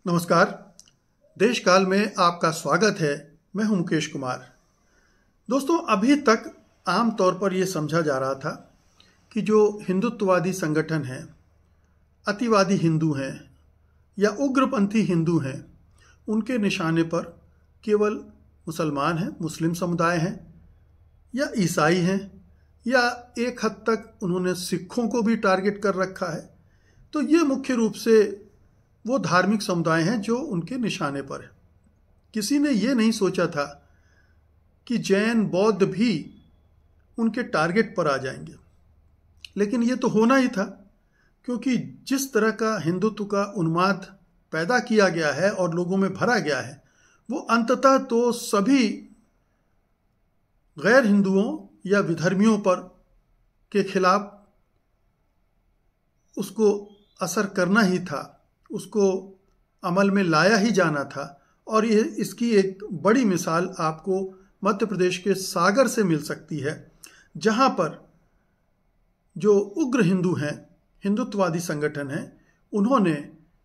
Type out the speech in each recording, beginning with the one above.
नमस्कार। देश काल में आपका स्वागत है। मैं हूं मुकेश कुमार। दोस्तों, अभी तक आम तौर पर यह समझा जा रहा था कि जो हिंदुत्ववादी संगठन हैं, अतिवादी हिंदू हैं या उग्रपंथी हिंदू हैं, उनके निशाने पर केवल मुसलमान हैं, मुस्लिम समुदाय हैं या ईसाई हैं, या एक हद तक उन्होंने सिखों को भी टारगेट कर रखा है। तो ये मुख्य रूप से वो धार्मिक समुदाय हैं जो उनके निशाने पर है। किसी ने ये नहीं सोचा था कि जैन बौद्ध भी उनके टारगेट पर आ जाएंगे, लेकिन ये तो होना ही था, क्योंकि जिस तरह का हिंदुत्व का उन्माद पैदा किया गया है और लोगों में भरा गया है, वो अंततः तो सभी गैर हिंदुओं या विधर्मियों पर के खिलाफ उसको असर करना ही था, उसको अमल में लाया ही जाना था। और ये इसकी एक बड़ी मिसाल आपको मध्य प्रदेश के सागर से मिल सकती है, जहाँ पर जो उग्र हिंदू हैं, हिंदुत्ववादी संगठन हैं, उन्होंने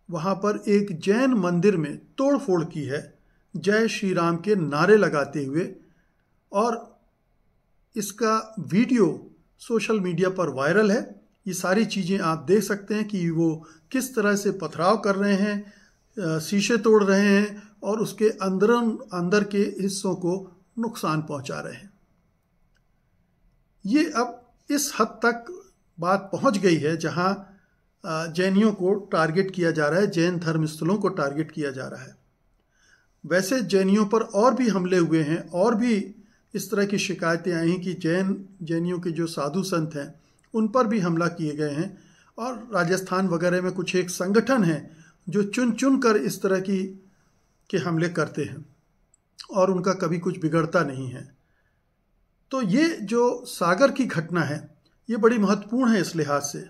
वहाँ पर एक जैन मंदिर में तोड़फोड़ की है, जय श्री राम के नारे लगाते हुए। और इसका वीडियो सोशल मीडिया पर वायरल है। ये सारी चीज़ें आप देख सकते हैं कि वो किस तरह से पथराव कर रहे हैं, शीशे तोड़ रहे हैं और उसके अंदर के हिस्सों को नुकसान पहुंचा रहे हैं। ये अब इस हद तक बात पहुंच गई है जहां जैनियों को टारगेट किया जा रहा है, जैन धर्मस्थलों को टारगेट किया जा रहा है। वैसे जैनियों पर और भी हमले हुए हैं, और भी इस तरह की शिकायतें आई कि जैनियों के जो साधु संत हैं उन पर भी हमला किए गए हैं। और राजस्थान वगैरह में कुछ एक संगठन है जो चुन चुन कर इस तरह के हमले करते हैं और उनका कभी कुछ बिगड़ता नहीं है। तो ये जो सागर की घटना है, ये बड़ी महत्वपूर्ण है। इस लिहाज से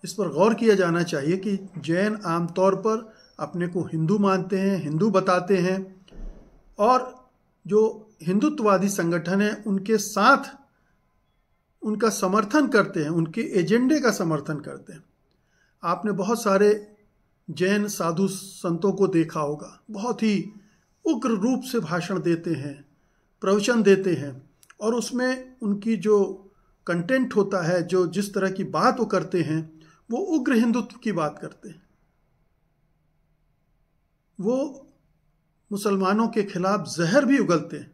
इस पर गौर किया जाना चाहिए कि जैन आमतौर पर अपने को हिंदू मानते हैं, हिंदू बताते हैं, और जो हिंदुत्ववादी संगठन है उनके साथ उनका समर्थन करते हैं, उनके एजेंडे का समर्थन करते हैं। आपने बहुत सारे जैन साधु संतों को देखा होगा, बहुत ही उग्र रूप से भाषण देते हैं, प्रवचन देते हैं, और उसमें उनकी जो कंटेंट होता है, जो जिस तरह की बात वो करते हैं, वो उग्र हिंदुत्व की बात करते हैं। वो मुसलमानों के खिलाफ जहर भी उगलते हैं।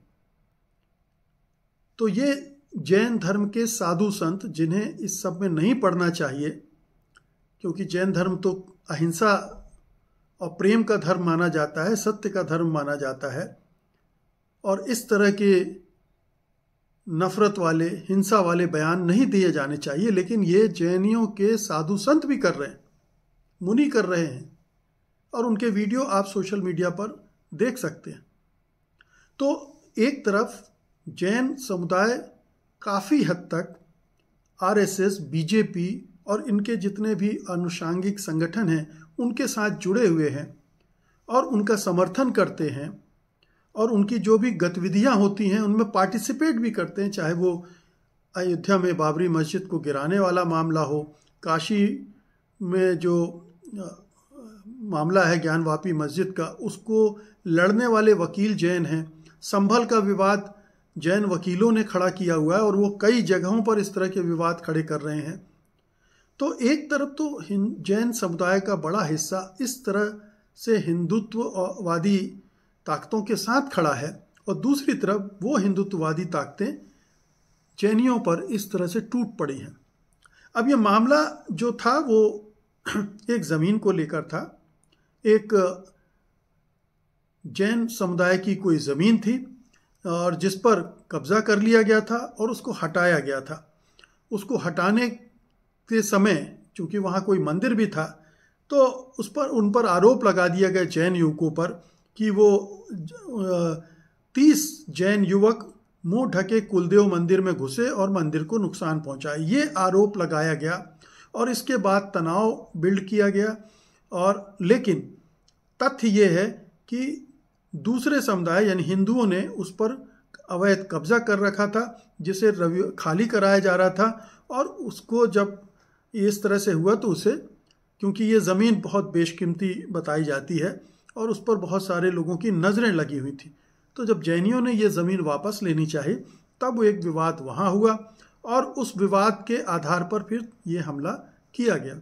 तो ये जैन धर्म के साधु संत, जिन्हें इस सब में नहीं पढ़ना चाहिए, क्योंकि जैन धर्म तो अहिंसा और प्रेम का धर्म माना जाता है, सत्य का धर्म माना जाता है, और इस तरह के नफरत वाले, हिंसा वाले बयान नहीं दिए जाने चाहिए। लेकिन ये जैनियों के साधु संत भी कर रहे हैं, मुनि कर रहे हैं, और उनके वीडियो आप सोशल मीडिया पर देख सकते हैं। तो एक तरफ जैन समुदाय काफ़ी हद तक आरएसएस, बीजेपी और इनके जितने भी अनुषांगिक संगठन हैं उनके साथ जुड़े हुए हैं और उनका समर्थन करते हैं, और उनकी जो भी गतिविधियां होती हैं उनमें पार्टिसिपेट भी करते हैं। चाहे वो अयोध्या में बाबरी मस्जिद को गिराने वाला मामला हो, काशी में जो मामला है ज्ञानवापी मस्जिद का, उसको लड़ने वाले वकील जैन हैं। संभल का विवाद जैन वकीलों ने खड़ा किया हुआ है, और वो कई जगहों पर इस तरह के विवाद खड़े कर रहे हैं। तो एक तरफ तो जैन समुदाय का बड़ा हिस्सा इस तरह से हिंदुत्ववादी ताकतों के साथ खड़ा है, और दूसरी तरफ वो हिंदुत्ववादी ताकतें जैनियों पर इस तरह से टूट पड़ी हैं। अब ये मामला जो था वो एक ज़मीन को लेकर था। एक जैन समुदाय की कोई ज़मीन थी और जिस पर कब्जा कर लिया गया था और उसको हटाया गया था। उसको हटाने के समय चूंकि वहाँ कोई मंदिर भी था, तो उन पर आरोप लगा दिया गया जैन युवकों पर कि वो 30 जैन युवक मुंह ढके कुलदेव मंदिर में घुसे और मंदिर को नुकसान पहुंचाए। ये आरोप लगाया गया और इसके बाद तनाव बिल्ड किया गया। और लेकिन तथ्य ये है कि दूसरे समुदाय यानी हिंदुओं ने उस पर अवैध कब्जा कर रखा था, जिसे खाली कराया जा रहा था। और उसको जब इस तरह से हुआ तो उसे, क्योंकि ये ज़मीन बहुत बेशकीमती बताई जाती है, और उस पर बहुत सारे लोगों की नज़रें लगी हुई थी। तो जब जैनियों ने ये ज़मीन वापस लेनी चाही तब एक विवाद वहाँ हुआ और उस विवाद के आधार पर फिर ये हमला किया गया।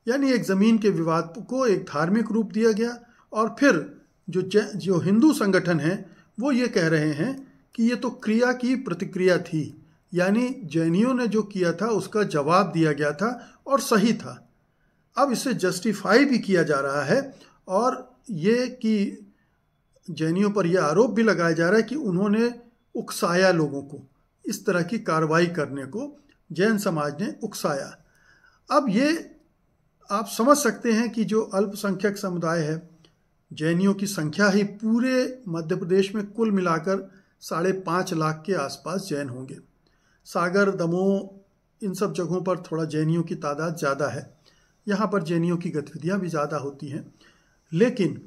यानी एक ज़मीन के विवाद को एक धार्मिक रूप दिया गया और फिर जो हिंदू संगठन हैं वो ये कह रहे हैं कि ये तो क्रिया की प्रतिक्रिया थी, यानी जैनियों ने जो किया था उसका जवाब दिया गया था और सही था। अब इसे जस्टिफाई भी किया जा रहा है और ये कि जैनियों पर यह आरोप भी लगाया जा रहा है कि उन्होंने उकसाया लोगों को, इस तरह की कार्रवाई करने को जैन समाज ने उकसाया। अब ये आप समझ सकते हैं कि जो अल्पसंख्यक समुदाय है, जैनियों की संख्या ही पूरे मध्य प्रदेश में कुल मिलाकर 5.5 लाख के आसपास जैन होंगे। सागर, दमोह, इन सब जगहों पर थोड़ा जैनियों की तादाद ज़्यादा है, यहाँ पर जैनियों की गतिविधियाँ भी ज़्यादा होती हैं। लेकिन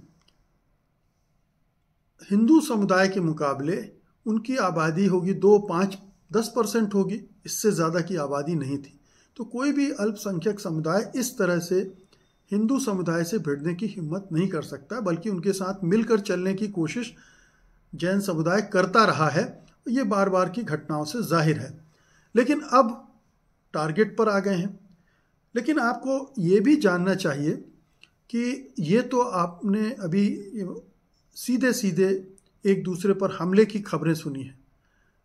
हिंदू समुदाय के मुकाबले उनकी आबादी होगी 2, 5, 10% होगी, इससे ज़्यादा की आबादी नहीं थी। तो कोई भी अल्पसंख्यक समुदाय इस तरह से हिंदू समुदाय से भिड़ने की हिम्मत नहीं कर सकता, बल्कि उनके साथ मिलकर चलने की कोशिश जैन समुदाय करता रहा है। ये बार बार की घटनाओं से जाहिर है। लेकिन अब टारगेट पर आ गए हैं। लेकिन आपको ये भी जानना चाहिए कि ये तो आपने अभी सीधे सीधे एक दूसरे पर हमले की खबरें सुनी हैं,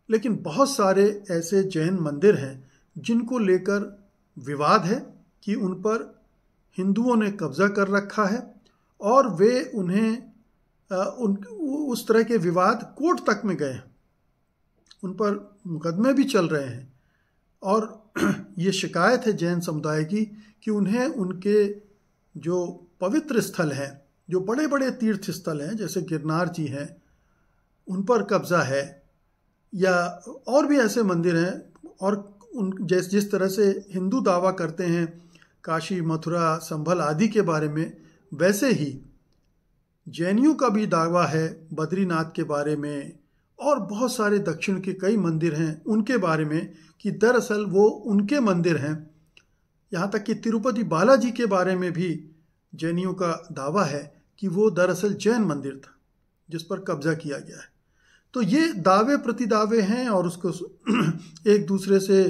लेकिन बहुत सारे ऐसे जैन मंदिर हैं जिनको लेकर विवाद है कि उन पर हिंदुओं ने कब्जा कर रखा है और वे उस तरह के विवाद कोर्ट तक में गए हैं, उन पर मुकदमे भी चल रहे हैं। और ये शिकायत है जैन समुदाय की कि उन्हें उनके जो पवित्र स्थल हैं, जो बड़े बड़े तीर्थ स्थल हैं जैसे गिरनार जी हैं, उन पर कब्जा है, या और भी ऐसे मंदिर हैं। और जिस तरह से हिंदू दावा करते हैं काशी, मथुरा, संभल आदि के बारे में, वैसे ही जैनियों का भी दावा है बद्रीनाथ के बारे में और बहुत सारे दक्षिण के कई मंदिर हैं उनके बारे में कि दरअसल वो उनके मंदिर हैं। यहाँ तक कि तिरुपति बालाजी के बारे में भी जैनियों का दावा है कि वो दरअसल जैन मंदिर था जिस पर कब्जा किया गया है। तो ये दावे प्रतिदावे हैं और उसको एक दूसरे से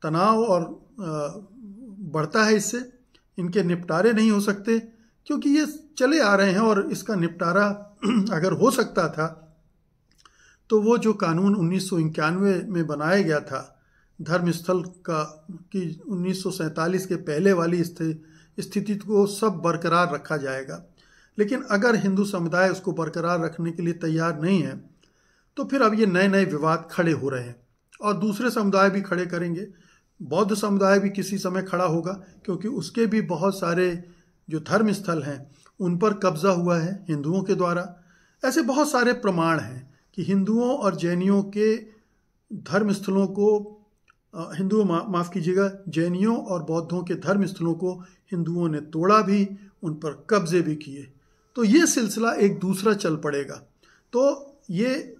तनाव और बढ़ता है। इससे इनके निपटारे नहीं हो सकते क्योंकि ये चले आ रहे हैं। और इसका निपटारा अगर हो सकता था तो वो जो कानून 1991 में बनाया गया था धर्मस्थल का, कि 1947 के पहले वाली स्थिति को सब बरकरार रखा जाएगा। लेकिन अगर हिंदू समुदाय उसको बरकरार रखने के लिए तैयार नहीं है तो फिर अब ये नए नए विवाद खड़े हो रहे हैं और दूसरे समुदाय भी खड़े करेंगे। बौद्ध समुदाय भी किसी समय खड़ा होगा क्योंकि उसके भी बहुत सारे जो धर्म स्थल हैं उन पर कब्जा हुआ है हिंदुओं के द्वारा। ऐसे बहुत सारे प्रमाण हैं कि हिंदुओं और जैनियों के धर्म स्थलों को माफ़ कीजिएगा, जैनियों और बौद्धों के धर्म स्थलों को हिंदुओं ने तोड़ा भी, उन पर कब्जे भी किए। तो ये सिलसिला एक दूसरा चल पड़ेगा। तो ये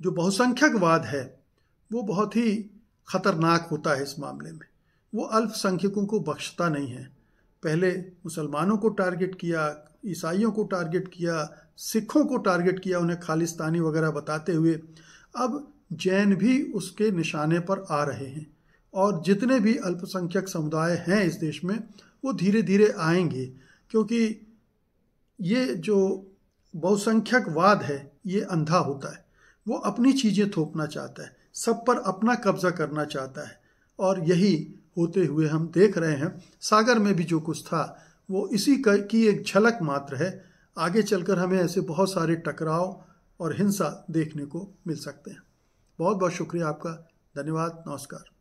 जो बहुसंख्यकवाद है वो बहुत ही खतरनाक होता है इस मामले में। वो अल्पसंख्यकों को बख्शता नहीं है। पहले मुसलमानों को टारगेट किया, ईसाइयों को टारगेट किया, सिखों को टारगेट किया उन्हें खालिस्तानी वगैरह बताते हुए। अब जैन भी उसके निशाने पर आ रहे हैं और जितने भी अल्पसंख्यक समुदाय हैं इस देश में वो धीरे धीरे आएंगे, क्योंकि ये जो बहुसंख्यकवाद है ये अंधा होता है। वो अपनी चीज़ें थोपना चाहता है, सब पर अपना कब्जा करना चाहता है और यही होते हुए हम देख रहे हैं। सागर में भी जो कुछ था वो इसी की एक झलक मात्र है। आगे चलकर हमें ऐसे बहुत सारे टकराव और हिंसा देखने को मिल सकते हैं। बहुत बहुत शुक्रिया आपका। धन्यवाद। नमस्कार।